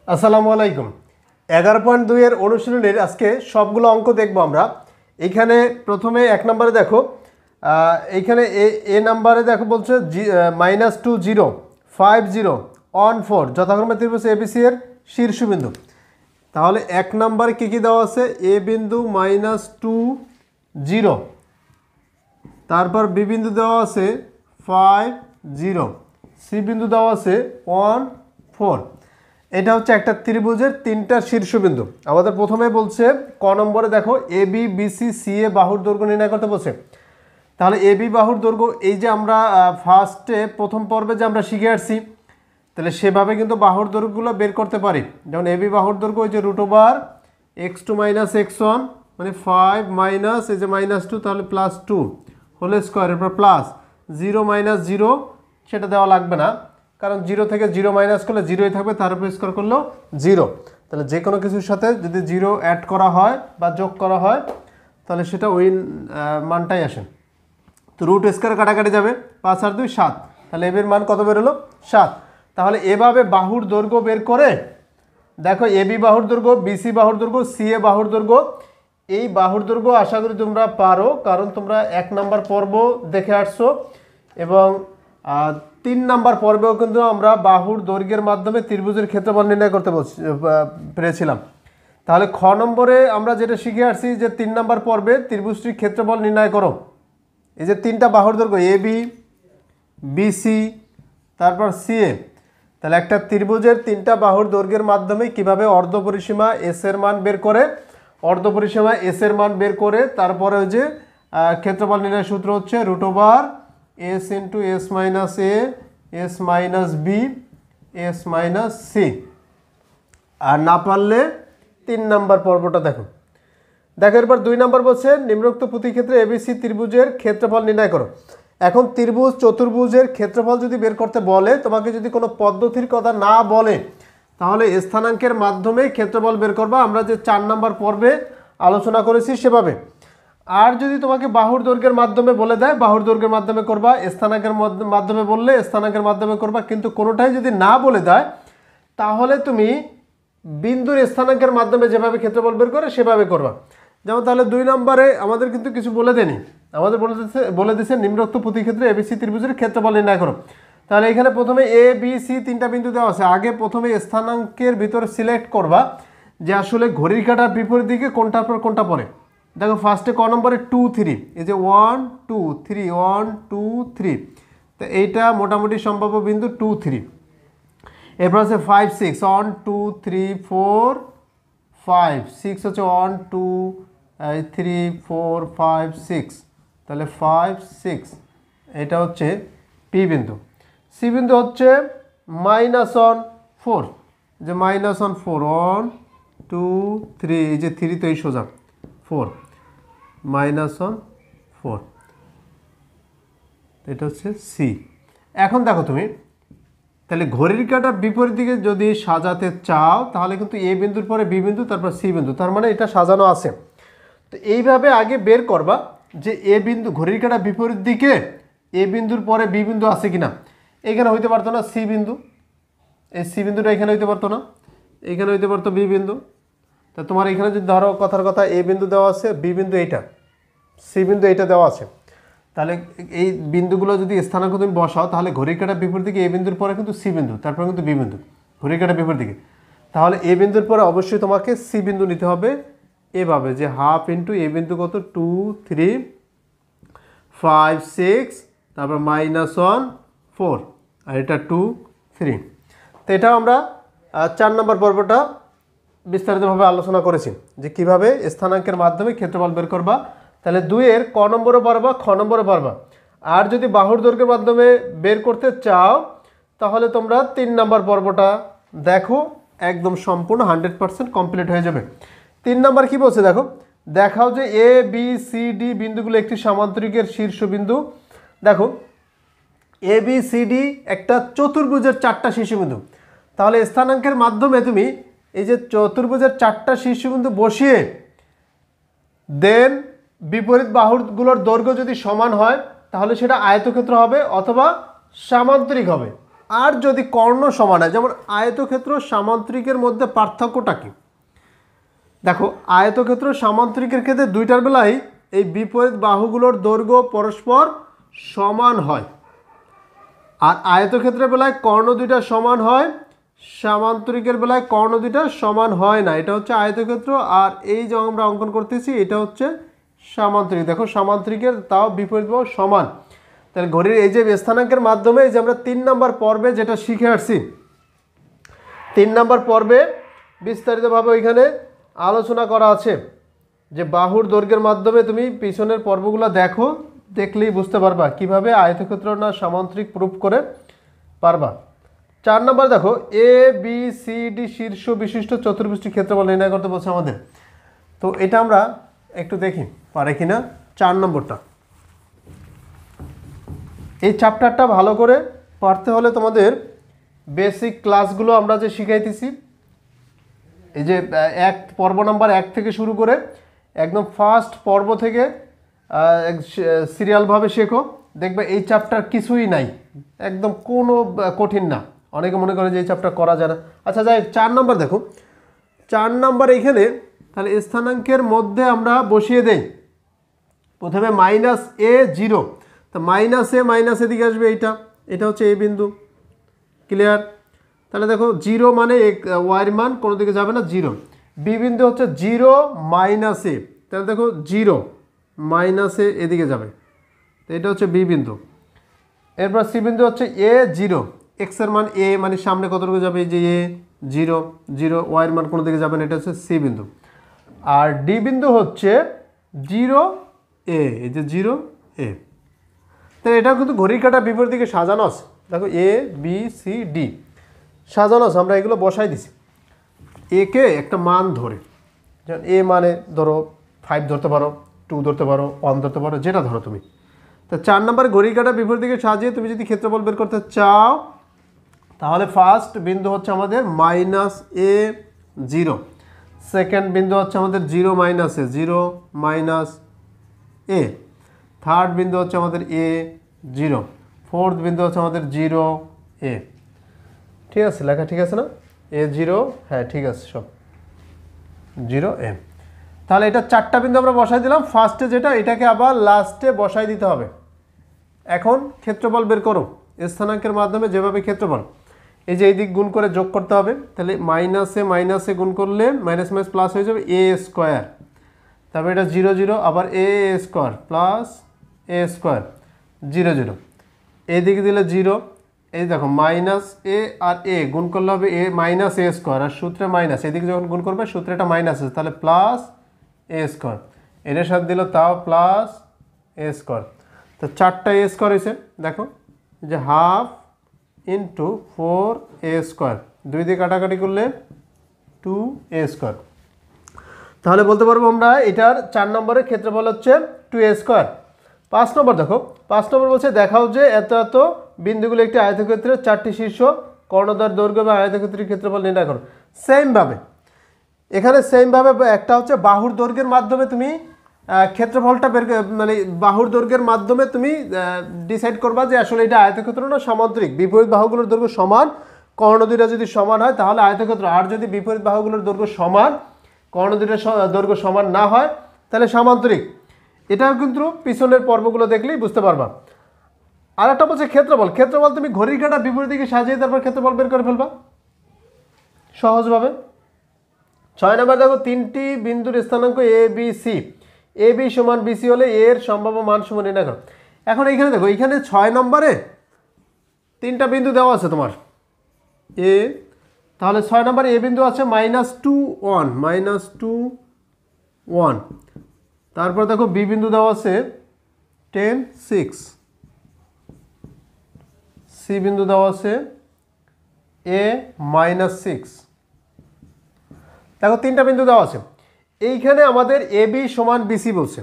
আসসালামু আলাইকুম। 11.2 এর অনুশীলনের আজকে সবগুলো অঙ্ক দেখব আমরা। এখানে প্রথমে 1 নম্বরে দেখো, এইখানে এ নাম্বারে দেখো বলছে -2 0 5 0 1 4 যথাক্রমে ত্রিভুজ এবিসি এর শীর্ষবিন্দু। তাহলে 1 নম্বরে কি কি দেওয়া আছে? এ বিন্দু -2 0, তারপর বি বিন্দু দেওয়া আছে 5 0, সি বিন্দু দেওয়া আছে 1 4। এটা হচ্ছে একটা ত্রিভুজের তিনটা শীর্ষবিন্দু। আমাদের প্রথমে বলছে ক নম্বরে দেখো এ বি বিসি সি এ বাহুর দৈর্ঘ্য নির্ণয় করতে বলছে। তাহলে এ বি বাহুর দৈর্ঘ্য এই যে আমরা প্রথম পর্বে যে আমরা শিখে আসছি, তাহলে সেভাবে কিন্তু বাহুর দৈর্ঘ্যগুলো বের করতে পারি। যেমন এ বি বাহুর দৈর্ঘ্য ওই যে √x2 - x1 মানে 5 মাইনাস এই যে -2, তাহলে +2 হোল স্কোয়ার, এরপর প্লাস 0 - 0 সেটা দেওয়া লাগবে না, কারণ 0 থেকে 0 মাইনাস করলে 0ই থাকবে, তার উপর স্কোয়ার করলেও 0। তাহলে যে কোনো কিছুর সাথে যদি 0 অ্যাড করা হয় বা যোগ করা হয় তাহলে সেটা ওই মানটাই আসে। তো রুট স্কোয়ার কাটাকাটি যাবে, 5 আর 2 7, তাহলে এর মান কত বেরোলো? 7। তাহলে এভাবে বাহুর দৈর্ঘ্য বের করে দেখো এ বি বাহুর দৈর্ঘ্য, বিসি বাহুর দৈর্ঘ্য, সি এ বাহুর দৈর্ঘ্য। এই বাহুর দৈর্ঘ্য আশা করি তোমরা পারো, কারণ তোমরা 1 নম্বর পর্ব দেখে আসছো এবং 3 নম্বর পর্বেও কিন্তু আমরা বাহুর দৈর্ঘ্যের মাধ্যমে ত্রিভুজের ক্ষেত্রফল নির্ণয় করতে পেরেছিলাম। তাহলে খ নম্বরে আমরা যেটা শিখে আসছি যে 3 নম্বর পর্বে ত্রিভুজটির ক্ষেত্রফল নির্ণয় করো। এই যে তিনটা বাহুর দৈর্ঘ্য এ বি বিসি তারপর সি এ, তাহলে একটা ত্রিভুজের তিনটা বাহুর দৈর্ঘ্যের মাধ্যমে কিভাবে অর্ধপরিসীমা এস এর মান বের করে, অর্ধপরিসীমা এস এর মান বের করে তারপরে ওই যে ক্ষেত্রফল নির্ণয়ের সূত্র হচ্ছে √s × s - a s - b s - c। আর না পারলে 3 নম্বর পর্বটা দেখো। এরপর 2 নম্বর বলছে নিম্নোক্ত প্রতিক্ষেত্রে এবিসি ত্রিভুজের ক্ষেত্রফল নির্ণয় করো। এখন ত্রিভুজ চতুর্ভুজের ক্ষেত্রফল যদি বের করতে বলে, তোমাকে যদি কোনো পদ্ধতির কথা না বলে তাহলে স্থানাঙ্কের মাধ্যমে ক্ষেত্রফল বের করবা, আমরা যে 4 নম্বর পর্বে আলোচনা করেছি সেভাবে। আর যদি তোমাকে বাহুর দৈর্ঘ্যের মাধ্যমে বলে দেয় বাহুর দৈর্ঘ্যের মাধ্যমে করবা, স্থানাঙ্কের মাধ্যমে বললে স্থানাঙ্কের মাধ্যমে করবা, কিন্তু কোনোটাই যদি না বলে দেয় তাহলে তুমি বিন্দুর স্থানাঙ্কের মাধ্যমে যেভাবে ক্ষেত্রফল বের করে সেভাবে করবা। যেমন তাহলে 2 নম্বরে আমাদের কিন্তু কিছু বলে দেয়নি, আমাদের বলে দিচ্ছে নিম্নোক্ত প্রতিক্ষেত্রে এবিসি ত্রিভুজের ক্ষেত্রফল নির্ণয় করো। তাহলে এখানে প্রথমে এ বি সি তিনটা বিন্দু দেওয়া আছে। আগে প্রথমে স্থানাঙ্কের ভিতরে সিলেক্ট করবা যে আসলে ঘড়ির কাঁটার বিপরীত দিকে কোনটার পর কোনটা পড়ে। দেখো ফার্স্টে ক নম্বরে 2 3, এই যে 1 2 3 1 2 3, তো এইটা মোটামুটি সম্ভাব্য বিন্দু 2 3। এরপর আছে 5 6 1 2 3 4 5 6 হচ্ছে 1 2 3 4 5 6, তাহলে 5 6 এটা হচ্ছে পি বিন্দু। সি বিন্দু হচ্ছে -1 4, যে -1 4 1 2 3, এই যে 3 তো এই সোজা 4 -1 4, এটা হচ্ছে সি। এখন দেখো তুমি তাহলে ঘড়ির কাঁটার বিপরীত দিকে যদি সাজাতে চাও তাহলে কিন্তু এ বিন্দুর পরে বি বিন্দু তারপর সি বিন্দু, তার মানে এটা সাজানো আছে। তো এইভাবে আগে বের করবা যে এ বিন্দু ঘড়ির কাঁটার বিপরীত দিকে এ বিন্দুর পরে বি বিন্দু আছে কিনা। এখানে হইতে পারতো না সি বিন্দু, এই সি বিন্দুটা এখানে হইতে পারতো না, এখানে হইতে পারতো বি বিন্দু। তা তোমার এখানে যদি ধরো কথার কথা এ বিন্দু দেওয়া আছে, বি বিন্দু এইটা, সি বিন্দু এইটা দেওয়া আছে, তাহলে এই বিন্দুগুলো যদি স্থানাঙ্ক তুমি বসাও তাহলে ঘড়ির কাঁটার বিপরীত দিকে এ বিন্দুর পরে কিন্তু সি বিন্দু, তারপরে কিন্তু বি বিন্দু, ঘড়ির কাঁটার বিপরীত দিকে। তাহলে এ বিন্দুর পরে অবশ্যই তোমাকে সি বিন্দু নিতে হবে এভাবে, যে হাফ ইন্টু এ বিন্দু কত 2 3 5 6, তারপর -1 4, আর এটা 2 3। তো এটা আমরা 4 নম্বর পর্বটা বিস্তারিতভাবে আলোচনা করেছি যে কিভাবে স্থানাঙ্কের মাধ্যমে ক্ষেত্রফল বের করবা। তাহলে 2 এর ক নম্বরে পারবা, খ নম্বরে পারবা। আর যদি বাহুর দৈর্ঘ্যের মাধ্যমে বের করতে চাও তাহলে তোমরা 3 নম্বর পর্বটা দেখো, একদম সম্পূর্ণ 100% কমপ্লিট হয়ে যাবে। 3 নম্বর কি বলছে দেখো, দেখাও যে এ বি সি ডি বিন্দুগুলো একটি সামান্তরিকের শীর্ষবিন্দু। দেখো এ বি সি ডি একটা চতুর্ভুজের 4টা শীর্ষবিন্দু। তাহলে স্থানাঙ্কের মাধ্যমে তুমি এই যে চতুর্ভুজের 4টা শীর্ষবিন্দু বসিয়ে দেন বিপরীত বাহুগুলোর দৈর্ঘ্য যদি সমান হয় তাহলে সেটা আয়তক্ষেত্র হবে অথবা সামান্তরিক হবে। আর যদি কর্ণ সমান হয়, যেমন আয়তক্ষেত্র সামান্তরিকের মধ্যে পার্থক্যটা কি? দেখো, আয়তক্ষেত্র সামান্তরিকের ক্ষেত্রে দুইটার বেলায় এই বিপরীত বাহুগুলোর দৈর্ঘ্য পরস্পর সমান হয়, আর আয়তক্ষেত্রের বেলায় কর্ণ দুইটা সমান হয়, সামান্তরিকের বেলায় কর্ণ দুইটা সমান হয় না। এটা হচ্ছে আয়তক্ষেত্র, আর এই যে আমরা অঙ্কন করতেছি এটা হচ্ছে সামান্তরিক। দেখো, সামান্তরিকের তাও বিপরীত বাহু সমান। তাহলে ঘড়ির এই যে স্থানাঙ্কের মাধ্যমে এই যে আমরা 3 নম্বর পর্বে যেটা শিখে আসছি, 3 নম্বর পর্বে বিস্তারিতভাবে ওইখানে আলোচনা করা আছে যে বাহুর দৈর্ঘ্যের মাধ্যমে তুমি পিছনের পর্বগুলো দেখো, দেখলেই বুঝতে পারবা কিভাবে আয়তক্ষেত্র না সামান্তরিক প্রুফ করে পারবা। 4 নম্বর দেখো, এ বি সি ডি শীর্ষ বিশিষ্ট চতুর্ভুজটির ক্ষেত্রফল নির্ণয় করতে বলছে আমাদের। তো এটা আমরা একটু দেখি পারে কিনা। 4 নম্বরটা, এই চ্যাপ্টারটা ভালো করে পড়তে হলে তোমাদের বেসিক ক্লাসগুলো আমরা যে শিখাইতেছি, এই যে পর্ব নাম্বার 1 থেকে শুরু করে একদম ফার্স্ট পর্ব থেকে সিরিয়ালভাবে শেখো, দেখবে এই চ্যাপ্টার কিছুই নাই, একদম কোনো কঠিন না। অনেকে মনে করে যে এই চ্যাপ্টার করা যায় না। আচ্ছা যাই, 4 নম্বর দেখো, 4 নম্বর এইখানে তাহলে স্থানাঙ্কের মধ্যে আমরা বসিয়ে দেই প্রথমে -a0। তো মাইনাস এদিকে আসবে, এটা হচ্ছে এ বিন্দু, ক্লিয়ার? তাহলে দেখো 0 মানে ওয়াইয়ের মান কোনো দিকে যাবে না, 0। বি বিন্দু হচ্ছে 0 - a, তাহলে দেখো 0 - a এদিকে যাবে, তো এটা হচ্ছে বি বিন্দু। এরপর সি বিন্দু হচ্ছে a0, এক্স এর মান a মানে সামনে কতটুকু যাবে, এই যে a0 0, ওয়াইয়ের মান কোনো দিকে যাবে না, এটা হচ্ছে সি বিন্দু। আর ডি বিন্দু হচ্ছে 0 a, এই যে 0 a। তাহলে এটাও কিন্তু ঘড়ির কাঁটা বিপরীত দিকে সাজানো আছে। দেখো এ বি সি ডি সাজানো আছে, আমরা এগুলো বসাই দিছি এ কে একটা মান ধরে। যেমন এ মানে ধরো 5 ধরতে পারো, 2 ধরতে পারো, 1 ধরতে পারো, যেটা ধরো তুমি। তো 4 নম্বরে ঘড়ির কাঁটা বিপরীত দিকে সাজিয়ে তুমি যদি ক্ষেত্রফল বের করতে চাও, তাহলে ফার্স্ট বিন্দু হচ্ছে আমাদের -a0, সেকেন্ড বিন্দু হচ্ছে আমাদের 0 - a, 0 - a, থার্ড বিন্দু হচ্ছে আমাদের a0, ফোর্থ বিন্দু হচ্ছে আমাদের 0 a। ঠিক আছে, লেখা ঠিক আছে না? a0, হ্যাঁ ঠিক আছে সব, 0 a। তাহলে এটা 4টা বিন্দু আমরা বসাই দিলাম ফার্স্টে, যেটা এটাকে আবার লাস্টে বসাই দিতে হবে। এখন ক্ষেত্রফল বের করো স্থানাঙ্কের মাধ্যমে, যেভাবে ক্ষেত্রফল এই যে এই দিক গুণ করে যোগ করতে হবে। তাহলে মাইনাসে গুণ করলে মাইনাস মাইনাস প্লাস হয়ে যাবে a², তারপরে এটা 0 0, আবার a² প্লাস a², 0 0, এইদিকে দিলে 0। এই দেখো -a আর a গুণ করলে হবে -a², আর সূত্রে মাইনাস, এদিকে যখন গুণ করবে সূত্রে এটা মাইনাস আছে, তাহলে প্লাস a², এটার সাথে দিল তাও প্লাস a²। তো 4টা a² হয়েছে, দেখো যে ½ × 4a², 2 দিয়ে কাটাকাটি করলে 2a²। তাহলে বলতে পারবো আমরা এটার 4 নম্বরের ক্ষেত্রফল হচ্ছে 2a²। 5 নম্বর দেখো, 5 নম্বর বলছে দেখাও যে এত এত বিন্দুগুলো একটি আয়তক্ষেত্রের 4টি শীর্ষ কর্ণদ্বয়ের দৈর্ঘ্য বা আয়তক্ষেত্রের ক্ষেত্রফল নির্ণয় করো। সেমভাবে এখানে একটা হচ্ছে বাহুর দৈর্ঘ্যের মাধ্যমে তুমি ক্ষেত্রফলটা মানে বাহুর দৈর্ঘ্যের মাধ্যমে তুমি ডিসাইড করবা যে আসলে এটা আয়তক্ষেত্র না সামান্তরিক। বিপরীত বাহুগুলোর দৈর্ঘ্য সমান, কর্ণ দুইটা যদি সমান হয় তাহলে আয়তক্ষেত্র, আর যদি বিপরীত বাহুগুলোর দৈর্ঘ্য সমান, কর্ণ দুইটা দৈর্ঘ্য সমান না হয় তাহলে সামান্তরিক। এটাও কিন্তু পিছনের পর্বগুলো দেখলেই বুঝতে পারবা। আর একটা বলছে ক্ষেত্রফল। ক্ষেত্রফল তুমি ঘড়ির কাঁটা বিপরীত দিকে সাজিয়ে তারপর ক্ষেত্রফল বের করে ফেলবা সহজভাবে। 6 নম্বর দেখো, 3টি বিন্দুর স্থানাঙ্ক A B C, A B সমান বিসি হলে এর সম্ভাব্য মান সমান নির্ণয় করো। এখন এইখানে দেখো, এইখানে 6 নম্বরে 3টা বিন্দু দেওয়া আছে তোমার এ, তাহলে 6 নম্বরে এ বিন্দু আছে -2 1, তারপর দেখো বি বিন্দু দেওয়া আছে 10 6, সি বিন্দু দেওয়া আছে a -6। দেখো 3টা বিন্দু দেওয়া আছে। এইখানে আমাদের এ বি সমান বিসি বলছে,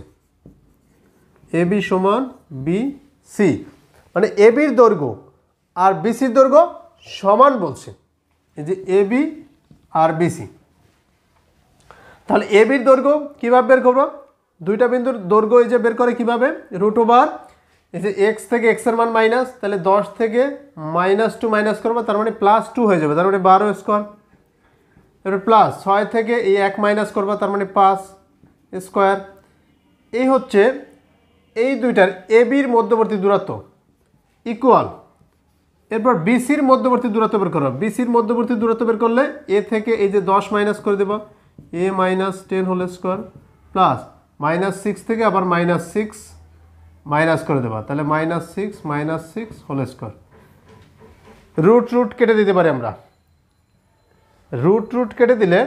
এ বি সমান বিসি, মানে এ বির দৈর্ঘ্য আর বিসির দৈর্ঘ্য সমান বলছে। এই যে এ বি আর বিসি, তাহলে এ বির দৈর্ঘ্য কীভাবে বের করবো? দুইটা বিন্দুর দৈর্ঘ্য এই যে বের করে কীভাবে, √, এই যে এক্স থেকে এক্স এর মান মাইনাস, তাহলে 10 থেকে -2 মাইনাস করবো, তার মানে +2 হয়ে যাবে, তার মানে 12 স্কোয়ার। এবার প্লাস 6 থেকে এই 1 মাইনাস করবো, তার মানে 5 স্কোয়ার। এই হচ্ছে এই দুইটার এ বির মধ্যবর্তী দূরত্ব ইকুয়াল। এরপর বিসির মধ্যবর্তী দূরত্ব বের করো। বিসির মধ্যবর্তী দূরত্ব বের করলে এ থেকে এই যে 10 মাইনাস করে দেবো, এ -10 হোল স্কোয়ার প্লাস -6 থেকে আবার -6 মাইনাস করে দেবা, তাহলে -6 হোল স্কোয়ার। রুট কেটে দিতে পারি আমরা। রুট কেটে দিলে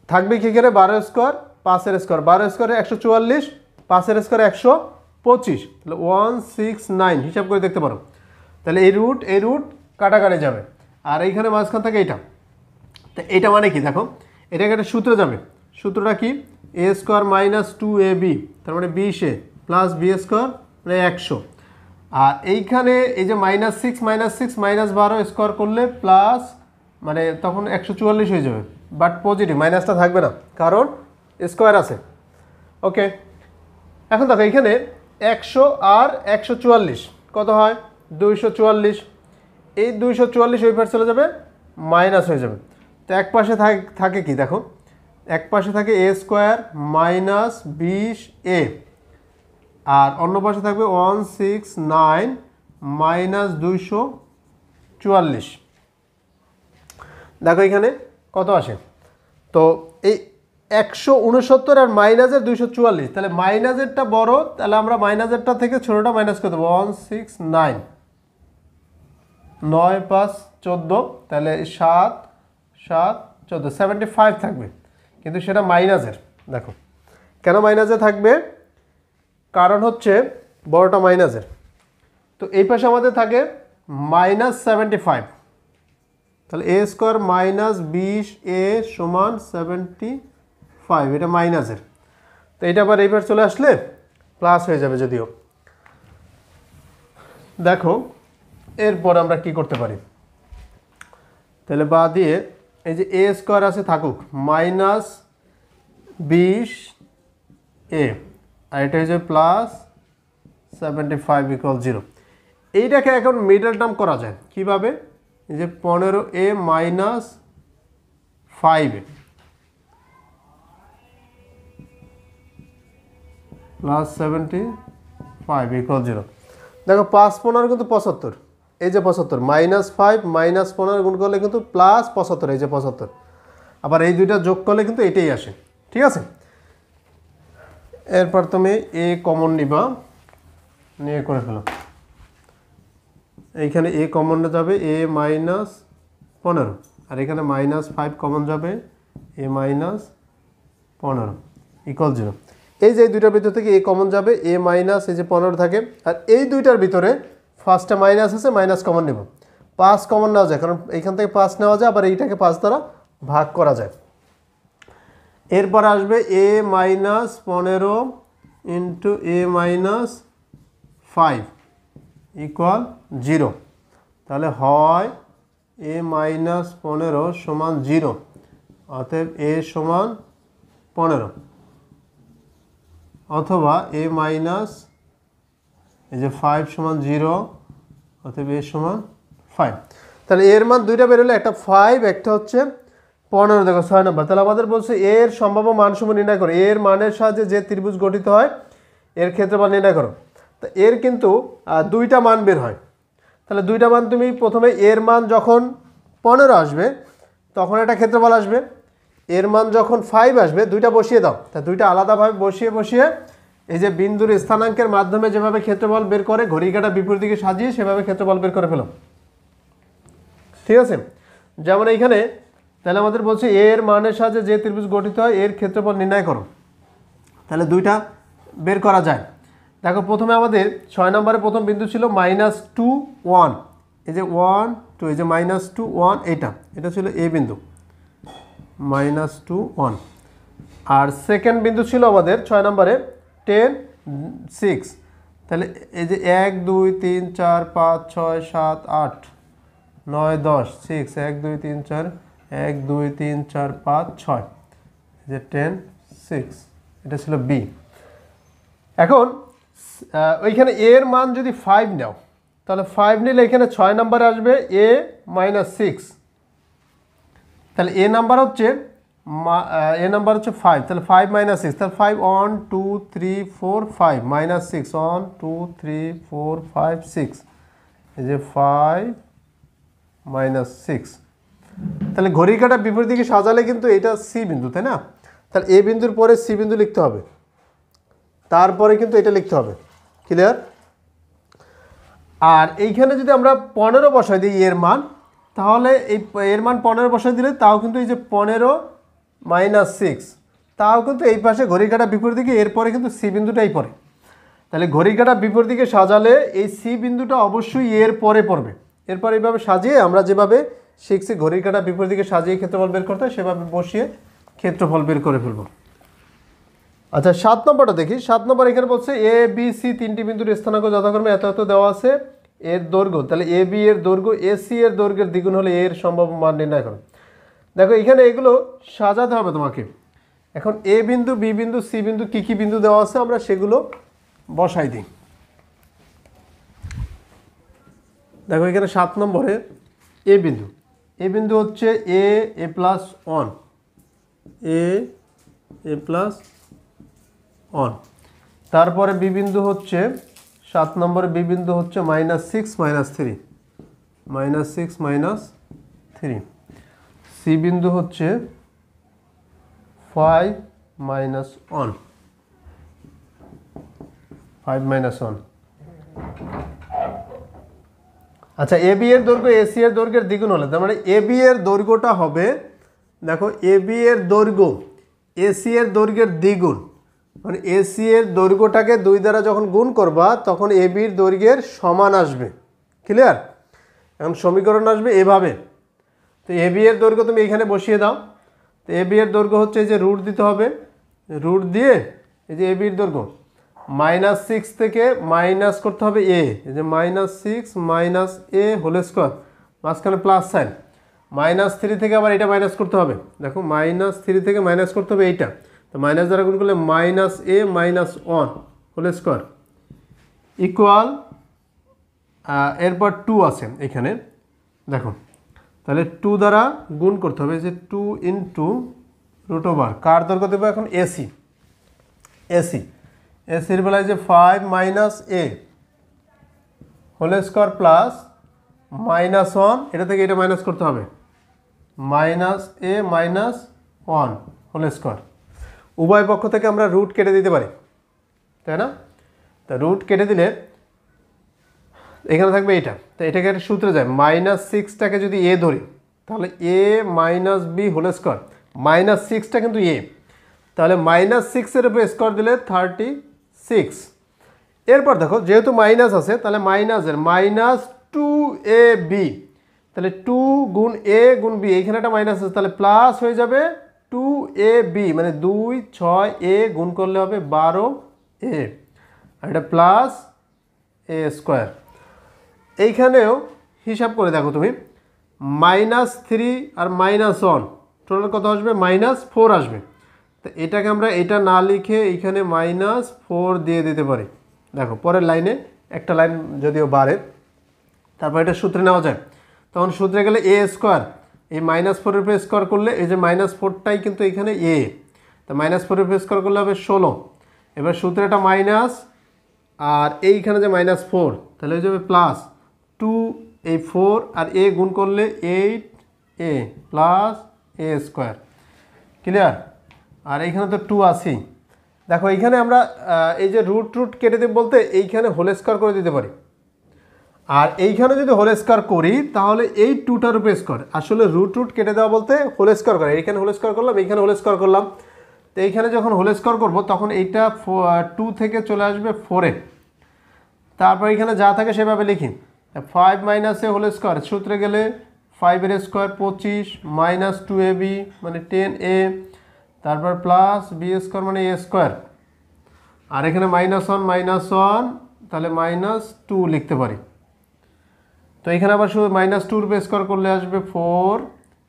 থাকবে কি করে 12 স্কোয়ার 5 স্কোয়ার, 12 স্কোয়ারে 144, 5 স্কোয়ারে 125, তাহলে 169 হিসাব করে দেখতে পারো। তাহলে এই রুট কাটাকাটি যাবে, আর এইখানে মাঝখান থেকে এইটা, তো এইটা মানে কি দেখো, এটাকে একটা সূত্র যাবে। সূত্রটা কি, a স্কোয়ার -2ab, তার মানে 20a প্লাস b স্কোয়ার মানে 100। আর এইখানে এই যে -6 -12 স্কোয়ার করলে প্লাস মানে তখন 144 হয়ে যাবে, বাট পজিটিভ, মাইনাসটা থাকবে না কারণ স্কোয়ার আছে। ওকে, এখন দেখো এখানে 100 আর 144 কত হয় 244। এই 244 ওই পাশে চলে যাবে, মাইনাস হয়ে যাবে। তো এক পাশে থাকে কি দেখো, এক পাশে থাকে a স্কোয়ার -20a, আর অন্য পাশে থাকবে 169 -244। দেখো এখানে কত আসে, তো এই 169 আর মাইনাসের 244, তাহলে মাইনাসেরটা বড়, তাহলে আমরা মাইনাসেরটা থেকে ছোটটা মাইনাস করে দেবো। 169 9 5 14, তাহলে 7 7 14 75 থাকবে, কিন্তু সেটা মাইনাসের। দেখো কেন মাইনাসে থাকবে, কারণ হচ্ছে বড়টা মাইনাসের। তো এই পাশে আমাদের থাকে -75, তাহলে a স্কোয়ার -20a সমান 75, এটা মাইনাসের। তো এটা আবার এই পাশে চলে আসলে প্লাস হয়ে যাবে যদিও। দেখো এরপর আমরা কি করতে পারি, তাহলে বা দিয়ে এই যে a স্কোয়ার আছে থাকুক -20a, আর এটা হচ্ছে +75 = 0। এইটাকে এখন মিডল টার্ম করা যায় কিভাবে, এই যে 15a - 5a +75 = 0। দেখো 5 15 কিন্তু 75, এই যে 75 -5 -15 গুণ করলে কিন্তু +75, এই যে 75, আবার এই দুইটা যোগ করলে কিন্তু এটাই আসে। ঠিক আছে, এরপর তুমি a কমন নিবা, নিয়ে করে ফেলো। এইখানে a কমন যাবে a -15, আর এখানে -5 কমন যাবে a -15 = 0। এই যে দুইটার ভিতর থেকে a কমন যাবে, a মাইনাস এই যে 15 থাকে, আর এই দুইটার ভিতরে ফার্স্টে মাইনাস আছে, মাইনাস কমন নেব। 5 কমন নেওয়া যায়, কারণ এইখান থেকে 5 নেওয়া যায়, আবার এইটাকে 5 দ্বারা ভাগ করা যায়। এরপর আসবে a -15 × a -5 = 0। তাহলে হয় a -15 সমান 0, অতএব a সমান 15, অথবা a মাইনাস এই যে 5 সমান 0, অতএব a সমান 5। তাহলে এর মান দুইটা বেরোলে, একটা 5, একটা হচ্ছে 15। দেখো 6 নম্বর, তাহলে আমাদের বলছে এর সম্ভাব্য মানসমূহ নির্ণয় করো। এর মানের সাহায্যে যে ত্রিভুজ গঠিত হয় এর ক্ষেত্রফল নির্ণয় করো। তো এর কিন্তু দুইটা মান বের হয়, তাহলে দুইটা মান তুমি প্রথমে এর মান যখন 15 আসবে তখন একটা ক্ষেত্রফল আসবে, এর মান যখন 5 আসবে দুইটা বসিয়ে দাও। তা দুইটা আলাদাভাবে বসিয়ে এই যে বিন্দুর স্থানাঙ্কের মাধ্যমে যেভাবে ক্ষেত্রফল বের করে ঘড়ি কাঁটা বিপরীত দিকে সাজিয়ে সেভাবে ক্ষেত্রফল বের করে ফেলো। ঠিক আছে, যেমন এইখানে তাহলে আমাদের বলছে এর মানের সাহায্যে যে ত্রিভুজ গঠিত হয় এর ক্ষেত্রফল নির্ণয় করো। তাহলে দুইটা বের করা যায়। দেখো প্রথমে আমাদের 6 নম্বরে প্রথম বিন্দু ছিল -2 1, এই যে 1 2, এই যে -2 1, এটা ছিল এ বিন্দু -2 1। আর সেকেন্ড বিন্দু ছিল আমাদের 6 নম্বরে 10 6, তাহলে এই যে 1 2 3 4 5 6 7 8 9 10 6 1 2 3 4 1 2 3 4 5 6, এই যে 10 6, এটা ছিল বি। এখন ওইখানে এ এর মান যদি 5 নাও তাহলে 5 নিলে এখানে 6 নাম্বারে আসবে a মাইনাস 6, তাহলে এ নাম্বার হচ্ছে 5, তাহলে 5 মাইনাস 6, তাহলে 5 1 2 3 4 5 মাইনাস 6 1 2 3 4 5 6, এই যে 5 মাইনাস 6। তাহলে ঘড়ির কাঁটা বিপরীত দিকে সাজালে কিন্তু এটা সি বিন্দু, তাই না? তাহলে এ বিন্দুর পরে সি বিন্দু লিখতে হবে, তারপরে কিন্তু এটা লিখতে হবে। ক্লিয়ার? আর এইখানে যদি আমরা 15 বসাই দিই এর মান, তাহলে এই এর মান 15 বসাই দিলে তাও কিন্তু এই যে 15 মাইনাস 6, তাও কিন্তু এই পাশে ঘড়ির কাঁটা বিপরীত দিকে, এরপরে কিন্তু সি বিন্দুটাই পড়ে। তাহলে ঘড়ির কাঁটা বিপরীত দিকে সাজালে এই সি বিন্দুটা অবশ্যই এর পরে পড়বে। এরপর এইভাবে সাজিয়ে আমরা যেভাবে শিখছি ঘড়ির কাঁটা বিপরীত দিকে সাজিয়ে ক্ষেত্রফল বের করতে হয়, সেভাবে বসিয়ে ক্ষেত্রফল বের করে ফেলব। আচ্ছা 7 নম্বরটা দেখি। 7 নম্বর এখানে বলছে এ বি সি তিনটি বিন্দুর স্থানাঙ্ক যথাক্রমে এত এত দেওয়া আছে, এর দৈর্ঘ্য, তাহলে এ বি এর দৈর্ঘ্য এ সি এর দৈর্ঘ্যের দ্বিগুণ হলে এর সম্ভাব্য মান নির্ণয় করো। দেখো এখানে এগুলো সাজাতে হবে তোমাকে। এখন এ বিন্দু, বি বিন্দু, সি বিন্দু, কী কী বিন্দু দেওয়া আছে আমরা সেগুলো বসাই দিই। দেখো এখানে 7 নম্বরে এ বিন্দু, এ বিন্দু হচ্ছে এ প্লাস 1, এ প্লাস 1। তারপরে বি বিন্দু হচ্ছে 7 নম্বরে বি বিন্দু হচ্ছে minus 6 minus 3, minus 6 minus 3। C বিন্দু হচ্ছে 5 মাইনাস 1, 5 মাইনাস 1। আচ্ছা এ বি এর দৈর্ঘ্য এ সি এর দৈর্ঘ্যের দ্বিগুণ হলে, তার মানে এ বি এর দৈর্ঘ্যটা হবে, দেখো এ বি এর দৈর্ঘ্য এ সি এর দৈর্ঘ্যের দ্বিগুণ, মানে এ সি এর দৈর্ঘ্যটাকে 2 দ্বারা যখন গুণ করবা তখন এ বির দৈর্ঘ্যের সমান আসবে। ক্লিয়ার? এখন সমীকরণ আসবে এভাবে। তো এ বি এর দৈর্ঘ্য তুমি এখানে বসিয়ে দাও। তো এ বি এর দৈর্ঘ্য হচ্ছে এই যে রুট দিতে হবে, রুট দিয়ে এই যে এ বির দৈর্ঘ্য মাইনাস 6 থেকে মাইনাস করতে হবে এ, এই যে মাইনাস 6 মাইনাস এ হোল স্কোয়ার, মাঝখানে প্লাস সাইন, মাইনাস 3 থেকে আবার এটা মাইনাস করতে হবে। দেখো মাইনাস 3 থেকে মাইনাস করতে হবে এইটা, তো মাইনাস দ্বারা গুণ করলে মাইনাস এ মাইনাস 1 হোল স্কোয়ার ইকুয়াল, এরপর 2 আছে এখানে, দেখো তাহলে 2 দ্বারা গুণ করতে হবে, যে 2 ইন্টু রুট ওভার কার দৈর্ঘ্য দেবো এখন এসি, এসির বেলায় যে 5 মাইনাস এ হোল স্কোয়ার প্লাস মাইনাস 1, এটা থেকে এটা মাইনাস করতে হবে, মাইনাস এ মাইনাস 1 হোল স্কোয়ার। উভয় পক্ষ থেকে আমরা রুট কেটে দিতে পারি, তাই না? তা রুট কেটে দিলে এখানে থাকবে এটা, তো এটাকে একটা সূত্রে যায়, মাইনাস 6টাকে যদি এ ধরি তাহলে A minus B whole square, minus 6টা কিন্তু এ, তাহলে মাইনাস 6-এর উপরে স্কোয়ার দিলে 36। এরপর দেখো যেহেতু মাইনাস আছে তাহলে মাইনাসের মাইনাস 2ab, তাহলে 2 গুণ এ গুণ বি, এইখানে একটা মাইনাস আছে তাহলে প্লাস হয়ে যাবে 2ab, মানে 2 6 এ গুণ করলে হবে 12a, আর এটা প্লাস এ স্কোয়ার। এইখানেও হিসাব করে দেখো তুমি, মাইনাস 3 আর মাইনাস 1 টোটাল কত আসবে, মাইনাস 4 আসবে। তো এটাকে আমরা এটা না লিখে এইখানে মাইনাস 4 দিয়ে দিতে পারি। দেখো পরের লাইনে একটা লাইন যদিও বাড়ে, তারপর এটা সূত্রে নেওয়া যায়, তখন সূত্রে গেলে এ স্কোয়ার, এই মাইনাস 4-এর উপরে স্কোয়ার করলে এই যে মাইনাস 4টাই কিন্তু এখানে এ, তো মাইনাস 4-এর উপরে স্কোয়ার করলে হবে 16। এবার সূত্রে এটা মাইনাস, আর এইখানে যে মাইনাস 4 তাহলে হয়ে যাবে প্লাস 2, এই 4 আর এ গুণ করলে 8a প্লাস এ স্কোয়ার। ক্লিয়ার? আর এইখানে তো 2 আছেই। দেখো এইখানে আমরা এই যে রুট কেটে দেব বলতে এইখানে হোল স্কোয়ার করে দিতে পারি, আর এইখানে যদি হোল স্কোয়ার করি তাহলে এই 2টার উপরে স্কোয়ার, আসলে রুট কেটে দেওয়া বলতে হোল স্কোয়ার করে, এইখানে হোল স্কোয়ার করলাম, এইখানে হোল স্কোয়ার করলাম। তো এইখানে যখন হোল স্কোয়ার করবো তখন এইটা 2 থেকে চলে আসবে 4-এ, তারপর এখানে যা থাকে সেভাবে লিখি, 5 মাইনাস এ হোল স্কোয়ার, সূত্রে গেলে 5-এর স্কোয়ার 25 মাইনাস 2ab মানে 10a, তারপর প্লাস বি স্কোয়ার মানে এ স্কোয়ার, আর এখানে মাইনাস 1 তাহলে মাইনাস 2 লিখতে পারি। তো এখানে আবার শুধু মাইনাস 2-র উপরে স্কোয়ার করলে আসবে 4,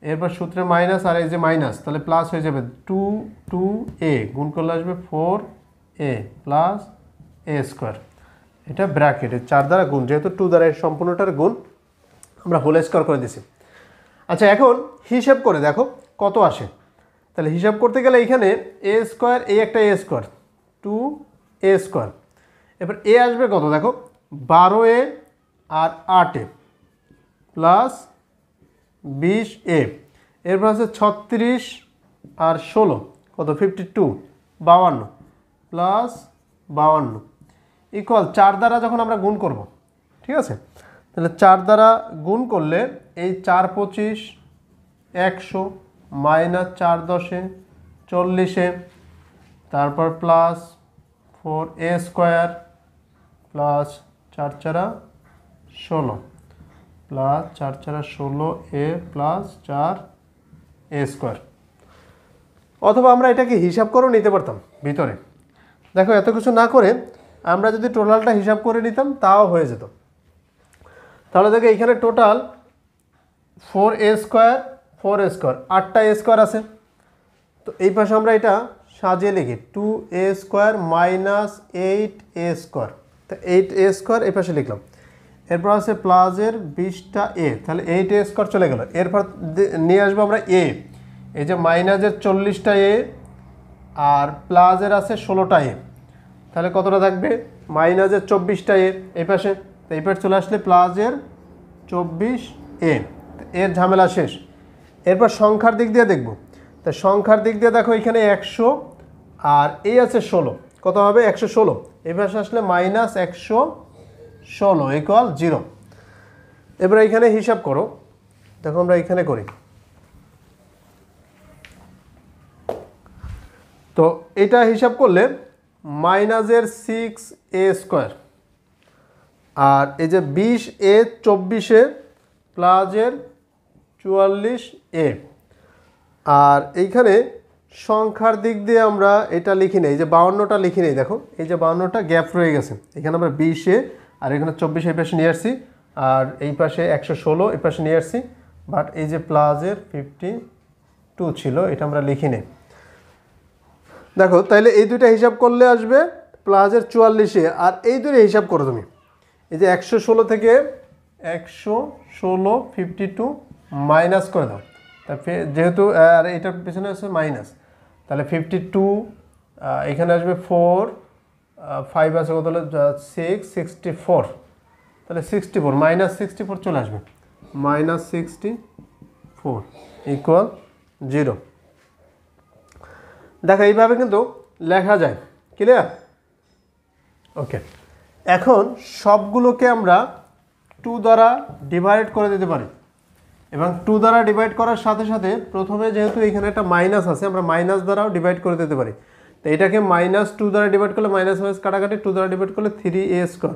এরপর সূত্রে মাইনাস আর এই যে মাইনাস তাহলে প্লাস হয়ে যাবে 2a গুণ করলে আসবে 4a প্লাস এ স্কোয়ার, এটা ব্র্যাকেটে 4 দ্বারা গুণ, যেহেতু 2 দ্বারা এর সম্পূর্ণটার গুণ আমরা হোল স্কোয়ার করে দিছি। আচ্ছা, এখন হিসাব করে দেখো কত আসে। তাহলে হিসাব করতে গেলে এইখানে এ স্কোয়ার, এই একটা এ স্কোয়ার 2a স্কোয়ার, এবার এ আসবে কত দেখো 12a আর 8a প্লাস 20a, এরপর আছে 36 আর 16 কত 52 52 প্লাস 52 ইকুয়াল 4 দ্বারা যখন আমরা গুণ করব, ঠিক আছে, তাহলে 4 দ্বারা গুণ করলে এই 4 25 100 মাইনাস 4 10 40, তারপর plus 4a square plus 4 4 16 plus 4 4 16a plus 4a square. অথবা আমরা এটাকে হিসাব করেও নিতে পারতাম ভিতরে। দেখো এত কিছু না করে আমরা যদি টোটালটা হিসাব করে নিতাম তাও হয়ে যেত। তাহলে দেখো এইখানে total 4a square 4a square 8টা a স্কোয়ার আছে, তো এই পাশে আমরা এটা সাজিয়ে লিখি 2a square minus 8a square, তো 8a স্কোয়ার এই পাশে লিখলাম। এরপর আছে প্লাসের 20টা a, তাহলে 8a স্কোয়ার চলে গেল। এরপর নিয়ে আসবো আমরা a, এই যে মাইনাসের 40টা a আর প্লাসের আছে 16টা a, তাহলে কতটা থাকবে মাইনাসের 24টা a এই পাশে, তো এই পাশে চলে আসলে প্লাসের 24a, এর ঝামেলা শেষ। এরপর সংখ্যার দিক দিয়ে দেখব, তা সংখ্যার দিক দিয়ে দেখো এখানে 100 আর এই আছে 16, কত হবে 116, এই পাশে আসলে মাইনাস 116 ইকুয়াল 0। এবার এইখানে হিসাব করো, দেখো আমরা এখানে করি, তো এটা হিসাব করলে মাইনাসের 6a স্কোয়ার আর এই যে 20a 24 প্লাসের 44a, আর এইখানে সংখ্যার দিক দিয়ে আমরা এটা লিখি নেই, যে 52টা লিখি নেই, দেখো এই যে 52টা গ্যাপ রয়ে গেছে, এখানে আমরা 20a আর এখানে 24 এই পাশে নিয়ে আসছি, আর এই পাশে 116 এই পাশে নিয়ে আসছি, বাট এই যে প্লাসের 52 ছিল এটা আমরা লিখি নেই। দেখো তাইলে এই দুইটা হিসাব করলে আসবে প্লাসের 44, আর এই দুটো হিসাব করো তুমি, এই যে 116 থেকে 116 52 মাইনাস করে দাও, যেহেতু আর এটার পেছনে আছে মাইনাস, তাহলে 52 এখানে আসবে 4 5 আছে কত হলো 6 64, তাহলে 64 মাইনাস 64 চলে আসবে, মাইনাস 64 ইকুয়াল 0। দেখো এইভাবে কিন্তু লেখা যায়, ক্লিয়ার? ওকে, এখন সবগুলোকে আমরা 2 দ্বারা ডিভাইড করে দিতে পারি, এবং 2 দ্বারা ডিভাইড করার সাথে সাথে প্রথমে যেহেতু এখানে একটা মাইনাস আছে আমরা মাইনাস দ্বারাও ডিভাইড করে দিতে পারি। তো এটাকে মাইনাস 2 দ্বারা ডিভাইড করলে মাইনাস মাইনাস কাটাকাটি, 2 দ্বারা ডিভাইড করলে 3a স্কোয়ার,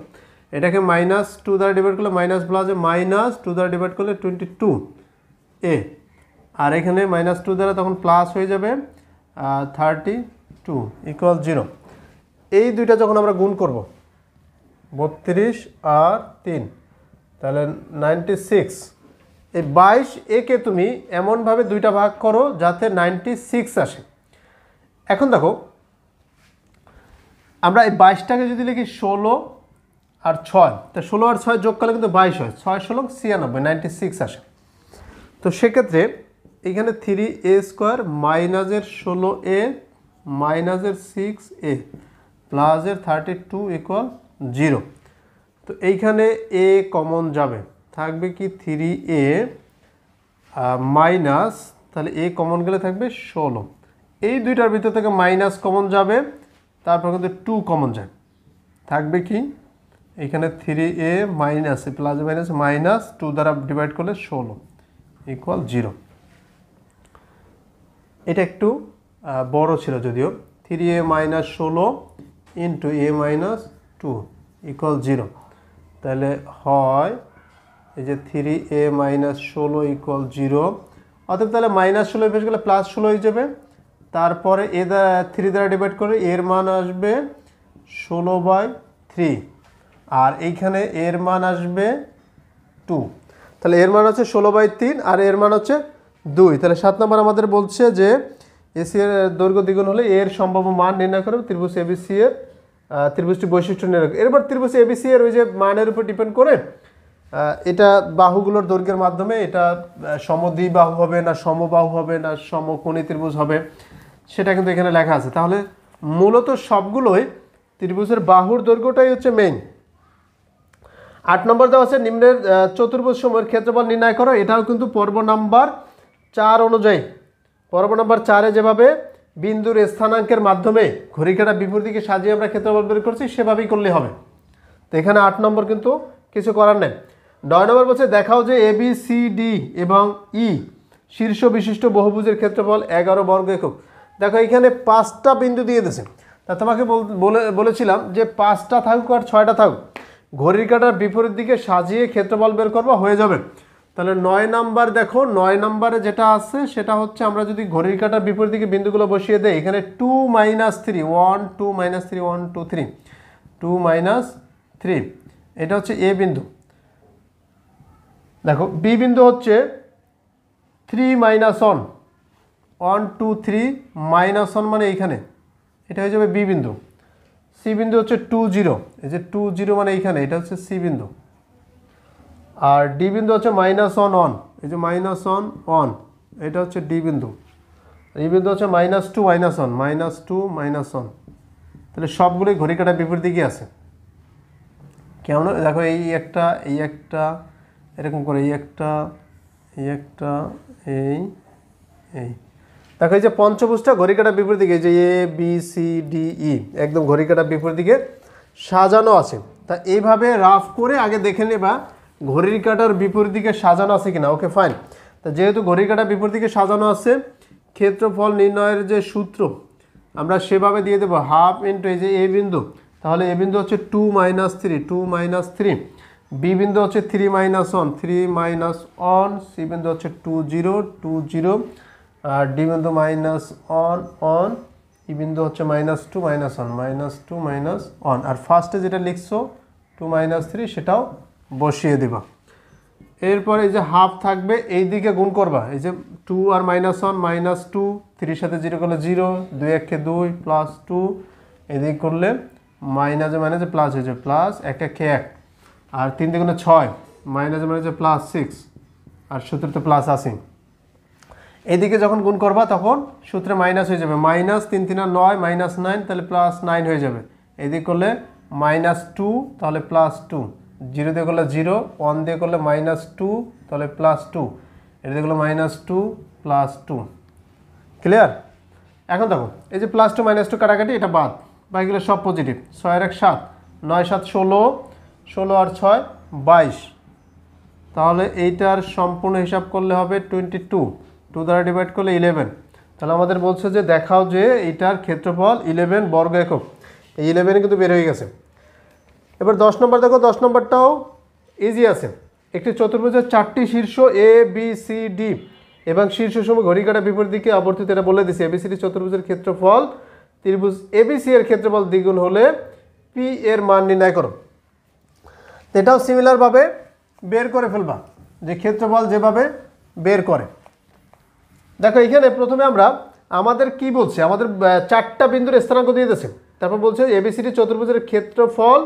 এটাকে মাইনাস 2 দ্বারা ডিভাইড করলে মাইনাস প্লাসে মাইনাস 2 দ্বারা ডিভাইড করলে 22a, আর এখানে মাইনাস 2 দ্বারা তখন প্লাস হয়ে যাবে 32 ইকুয়াল 0। এই দুইটা যখন আমরা গুণ করব 32 আর 3 তাহলে 96, এই 22 একে তুমি এমনভাবে দুইটা ভাগ করো যাতে 96 আসে। এখন দেখো আমরা এই 22টাকে যদি লিখি 16 আর 6, তা 16 আর 6 যোগ করলে কিন্তু 22 হয়, 6 16 96, 96 আসে। তো সেক্ষেত্রে এখানে 3a স্কোয়ার মাইনাসের 16a মাইনাসের 6a প্লাসের 32 ইকুয়াল 0। তো এইখানে a কমন যাবে, থাকবে কি 3a মাইনাস, তাহলে a কমন গেলে থাকবে 16, এই দুইটার ভিতর থেকে মাইনাস কমন যাবে, তারপর কিন্তু 2 কমন যায়, থাকবে কি এখানে 3a minus plus minus minus 2 দ্বারা ডিভাইড করলে 16 ইকুয়াল 0। এটা একটু বড় ছিল যদিও, 3a minus 16 into a minus 2 equal 0, তাহলে হয় এই যে 3a মাইনাস 16 ইকুয়াল 0, অতএব তাহলে মাইনাস 16 পেয়ে গেলে প্লাস 16 হয়ে যাবে, তারপরে এ দ্বারা 3 দ্বারা ডিভাইড করে এর মান আসবে 16/3, আর এইখানে এর মান আসবে 2, তাহলে এর মান হচ্ছে 16/3 আর এর মান হচ্ছে 2। তাহলে 7 নম্বর আমাদের বলছে যে এসি এর দৈর্ঘ্য দ্বিগুণ হলে এর সম্ভাব্য মান নির্ণয় করে ত্রিভুজ এবিসি এর ত্রিভুজটি বৈশিষ্ট্য নির্ণয়। এরপর ত্রিভুজ এবিসি এর ওই যে মানের উপর ডিপেন্ড করে এটা বাহুগুলোর দৈর্ঘ্যের মাধ্যমে এটা সমদ্বিবাহু হবে না সমবাহু হবে না সমকোণী ত্রিভুজ হবে সেটা কিন্তু এখানে লেখা আছে। তাহলে মূলত সবগুলোই ত্রিভুজের বাহুর দৈর্ঘ্যটাই হচ্ছে মেইন। 8 নম্বর দেওয়া আছে নিম্নের চতুর্ভুজ সমূহের ক্ষেত্রফল নির্ণয় করো। এটাও কিন্তু পর্ব নাম্বার 4 অনুযায়ী, পর্ব নাম্বার 4-এ যেভাবে বিন্দুর স্থানাঙ্কের মাধ্যমে ঘড়িকাঁটা বিপরীত দিকে সাজিয়ে আমরা ক্ষেত্রফল বের করছি সেভাবেই করলে হবে। তো এখানে 8 নম্বর কিন্তু কিছু করার নেই। 9 নম্বর বলছে দেখাও যে এ বি সি ডি এবং ই শীর্ষ বিশিষ্ট বহুভুজের ক্ষেত্রফল 11 বর্গ একক। দেখো এখানে 5টা বিন্দু দিয়ে দিয়েছে। তা তোমাকে বলেছিলাম যে 5টা থাকুক আর 6টা থাকুক, ঘড়ির কাঁটার বিপরীত দিকে সাজিয়ে ক্ষেত্রফল বের করবা হয়ে যাবে। তাহলে 9 নাম্বার দেখো, 9 নাম্বারে যেটা আছে সেটা হচ্ছে আমরা যদি ঘড়ির কাঁটার বিপরীত দিকে বিন্দুগুলো বসিয়ে দেই, এখানে 2 - 3 1 2 - 3 1 2 3 2 - 3 এটা হচ্ছে এ বিন্দু। দেখো বি বিন্দু হচ্ছে 3 - 1 1 2 3 -1 মানে এইখানে এটা হয়ে যাবে বি বিন্দু। সি বিন্দু হচ্ছে 2 0, এই যে 2 0 মানে এইখানে এটা হচ্ছে সি বিন্দু। আর ডি বিন্দু হচ্ছে -1 1, এই যে -1 1 এটা হচ্ছে ডি বিন্দু। এই বিন্দু হচ্ছে -2 - 1 -2 -1। তাহলে সবগুলোই ঘড়ি কাঁটার বিপরীত দিকে আছে। কেমন দেখো এই একটা এরকম করে এই একটা এই দেখো এই যে পঞ্চভুজটা ঘড়ি কাঁটার বিপরীত দিকে, যে A B C D E একদম ঘড়ি কাঁটার বিপরীত দিকে সাজানো আছে। তা এইভাবে রাফ করে আগে দেখে নেবা ঘড়ির কাঁটার বিপরীত দিকে সাজানো আছে কিনা। Okay fine. তা যেহেতু ঘড়ির কাঁটার বিপরীত দিকে সাজানো আছে, ক্ষেত্রফল নির্ণয়ের যে সূত্র আমরা সেভাবে দিয়ে দেবো হাফ ইন্টু এই যে এ বিন্দু। তাহলে এ বিন্দু হচ্ছে 2 - 3 2 - 3, বি বিন্দু হচ্ছে 3 - 1 3 - 1, সি বিন্দু হচ্ছে 2 0 2 0, আর ডি বিন্দু -1 1, ই বিন্দু হচ্ছে -2 - 1 -2 - 1। আর ফার্স্টে যেটা লিখছো 2 - 3 সেটাও বসিয়ে দেবা। এরপরে এই যে হাফ থাকবে এই দিকে গুণ করবা, এই যে 2 আর -1 -2, 3 সাথে 0 করলে 0, 2 1 2 +2, এদিকে করলে মাইনাসে মাইনাসে প্লাস হয়েছে প্লাস 1 1 1, আর 3 2 6 মাইনাসে মাইনাসে +6, আর সূত্রতে +80। এদিকে যখন গুণ করবা তখন সূত্রে মাইনাস হয়ে যাবে, -3 3 9 -9, তাহলে +9 হয়ে যাবে। এদিকে করলে -2 তাহলে +2, 0 দিয়ে করলে 0, 1 দিয়ে করলে -2 তাহলে +2, এটা দিয়ে করলে -2 +2। ক্লিয়ার? এখন দেখো এই যে +2 -2 কাটাকাটি এটা বাদ, বাকিগুলো সব পজিটিভ। 6 আর 1 7, 9 7 16, 16 আর 6 22। তাহলে এইটার সম্পূর্ণ হিসাব করলে হবে 22, 2 দ্বারা ডিভাইড করলে 11। তাহলে আমাদের বলছে যে দেখাও যে এইটার ক্ষেত্রফল 11 বর্গ একক। এই 11 কিন্তু বের হয়ে গেছে। এবার 10 নম্বর দেখো, 10 নম্বরটাও ইজি আছে। একটি চতুর্ভুজের 4টি শীর্ষ এ বি সি ডি এবং শীর্ষসমূহ ঘড়ি কাঁটা বিপরীত দিকে আবর্তিত, এটা বলে দিছি। এবিসিডি চতুর্ভুজের ক্ষেত্রফল ত্রিভুজ এবিসি এর ক্ষেত্রফল দ্বিগুণ হলে পি এর মান নির্ণয় করো। এটাও সিমিলারভাবে বের করে ফেলবা, যে ক্ষেত্রফল যেভাবে বের করে। দেখো এখানে প্রথমে আমরা আমাদের কি বলছে, আমাদের 4টা বিন্দুর স্থানাঙ্ক দিয়ে দিয়েছে। তারপর বলছে এবিসিডি চতুর্ভুজের ক্ষেত্রফল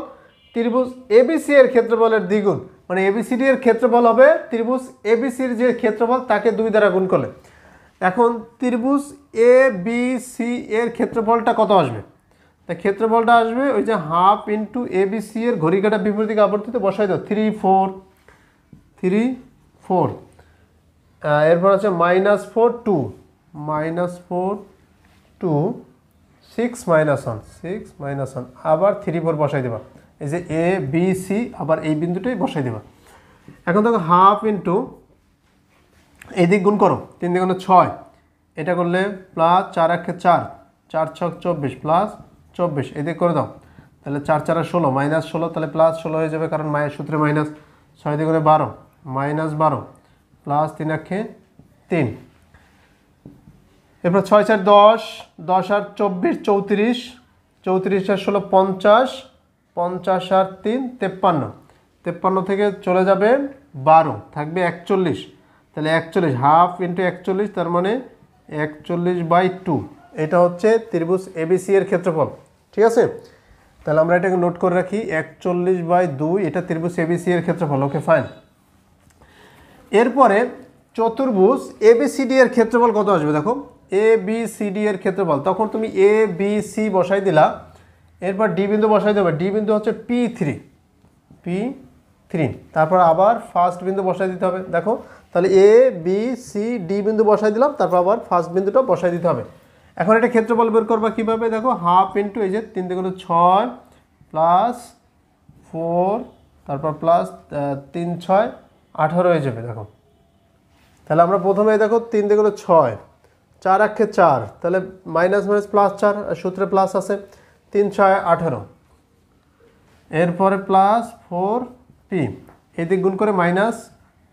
ত্রিভুজ এবিসি এর ক্ষেত্রফলের দ্বিগুণ, মানে এবিসিডি এর ক্ষেত্রফল হবে ত্রিভুজ এবিসির যে ক্ষেত্রফল তাকে 2 দ্বারা গুণ করলে। এখন ত্রিভুজ এ বি সি এর ক্ষেত্রফলটা কত আসবে? তা ক্ষেত্রফলটা আসবে ওই যে হাফ ইন্টু এবিসি এর ঘড়ি কাঁটা বিপরীত দিকে আবর্তিত বসাই দাও, 3 4 3 4। এরপর আছে -4 2 -4 2 6 -1 6 -1, আবার 3 4 বসাই দেবা। এই যে এ বি সি আবার এই বিন্দুটাই বসাই দেবা। এখন দেখো হাফ ইন্টু এই দিক গুণ করো, 3 2 6, এটা করলে প্লাস 4 1 4 4 6 24 প্লাস 24, এদিক করে দাও, তাহলে 4 4 16 -16, তাহলে +16 হয়ে যাবে, কারণ মায়ের সূত্রে মাইনাস। 6 2 12 -12 প্লাস 3 1 3। এরপর 6 4 10 10 আর 24 34 34 আর 16 50 50 আর 3 53 53 থেকে চলে যাবে 12, থাকবে 41, তাহলে 41 হাফ ইন্টু 41, তার মানে 41/2। এটা হচ্ছে ত্রিভুজ এবিসি এর ক্ষেত্রফল। ঠিক আছে? তাহলে আমরা এটাকে নোট করে রাখি 41/2 এটা ত্রিভুজ এবিসি এর ক্ষেত্রফল। Okay fine. এরপরে চতুর্ভুজ এবিসিডি এর ক্ষেত্রফল কত আসবে দেখো, এবিসিডি এর ক্ষেত্রফল, তখন তুমি এ বি সি বসাই দিলা, এরপর ডি বিন্দু বসাই দেবে, ডি বিন্দু হচ্ছে P3, তারপর আবার ফার্স্ট বিন্দু বসাই দিতে হবে। দেখো তাহলে এ বি সি ডি বিন্দু বসাই দিলাম, তারপর আবার ফার্স্ট বিন্দুটা বসাই দিতে হবে। এখন এটা ক্ষেত্রফল বের করবা কীভাবে, দেখো হাফ ইন্টু এই যে 3 × 6 প্লাস 4 তারপর প্লাস 3 × 6 18 হয়ে যাবে। দেখো তাহলে আমরা প্রথমে দেখো 3 × 6 4 × 4, তাহলে মাইনাস মাইনাস প্লাস 4, সূত্রে প্লাস আছে, 3 × 6 18, এরপরে প্লাস 4p, এদিক গুণ করে মাইনাস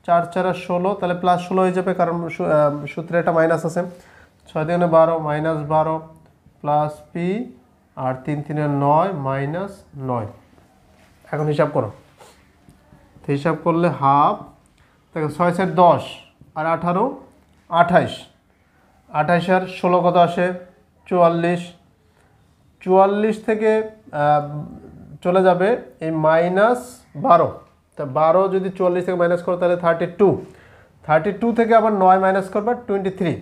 4 × 4 = 16, তাহলে প্লাস 16 হয়ে যাবে কারণ সূত্রে একটা মাইনাস আছে, 6 × 3 = 12 মাইনাস 12 প্লাস p আর 3 × 3 = 9 মাইনাস 9। এখন হিসাব করো, হিসাব করলে হাফ, দেখো 6 × 4 = 10 আর 18 28, 28 আর 16 কত আসে 44, 44 থেকে চলে যাবে এই মাইনাস 12, তা 12 যদি 44 থেকে মাইনাস করো তাহলে 32 থেকে আবার 9 মাইনাস করবা 23,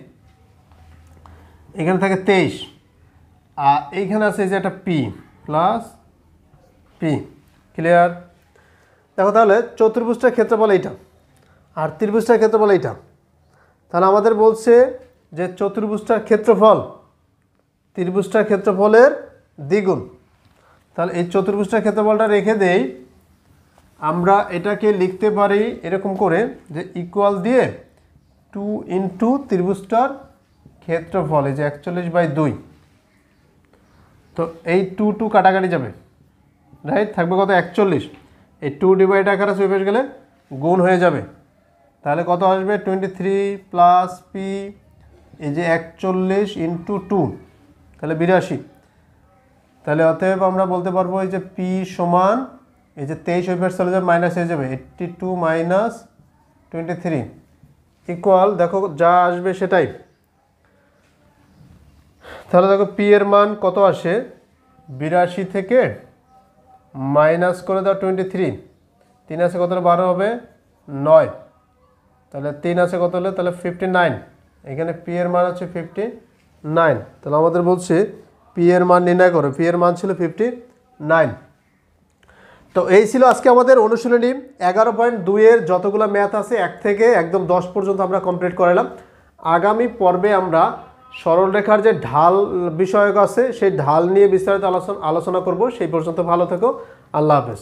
এখানে থাকে 23, আর এইখানে আছে যে একটা পি প্লাস পি। ক্লিয়ার? দেখো তাহলে চতুর্ভুজটার ক্ষেত্রফল এইটা আর ত্রিভুজটার ক্ষেত্রফল এইটা, তাহলে আমাদের বলছে যে চতুর্ভুজটার ক্ষেত্রফল ত্রিভুজটার ক্ষেত্রফলের দ্বিগুণ। তাহলে এই চতুর্ভুজটার ক্ষেত্রফলটা রেখে দেই, আমরা এটাকে লিখতে পারি এরকম করে যে ইকুয়াল দিয়ে 2 × ত্রিভুজটার ক্ষেত্রফল, এই যে 41/2, তো এই 2 কাটাকাটি যাবে, রাইট, থাকবে কত 41, এই 2 ডিভাইড আকারে চলে গেলে গুণ হয়ে যাবে, তাহলে কত আসবে 23 প্লাস পি, এই যে 41 × 2 তাহলে 82, তাহলে অতএব আমরা বলতে পারবো এই যে পি সমান এই যে 23 ওই পাশে চলে যাবে মাইনাস হয়ে যাবে 82 মাইনাস 23 ইকুয়াল, দেখো যা আসবে সেটাই। তাহলে দেখো পি এর মান কত আসে 82 থেকে মাইনাস করে দাও 23, 3 আছে কত হলে 12 হবে 9, তাহলে 3 আছে কত হলে তাহলে 59, এখানে পি এর মান হচ্ছে 59, তাহলে আমাদের বলছে পি এর মান নির্ণয় করো, পি এর মান ছিল 59। তো এই ছিল আজকে আমাদের অনুশীলনী 11.2 এর যতগুলো ম্যাথ আছে 1 থেকে একদম 10 পর্যন্ত আমরা কমপ্লিট করালাম। আগামী পর্বে আমরা সরলরেখার যে ঢাল বিষয়ক আছে সেই ঢাল নিয়ে বিস্তারিত আলোচনা করব। সেই পর্যন্ত ভালো থেকো, আল্লাহ হাফেজ।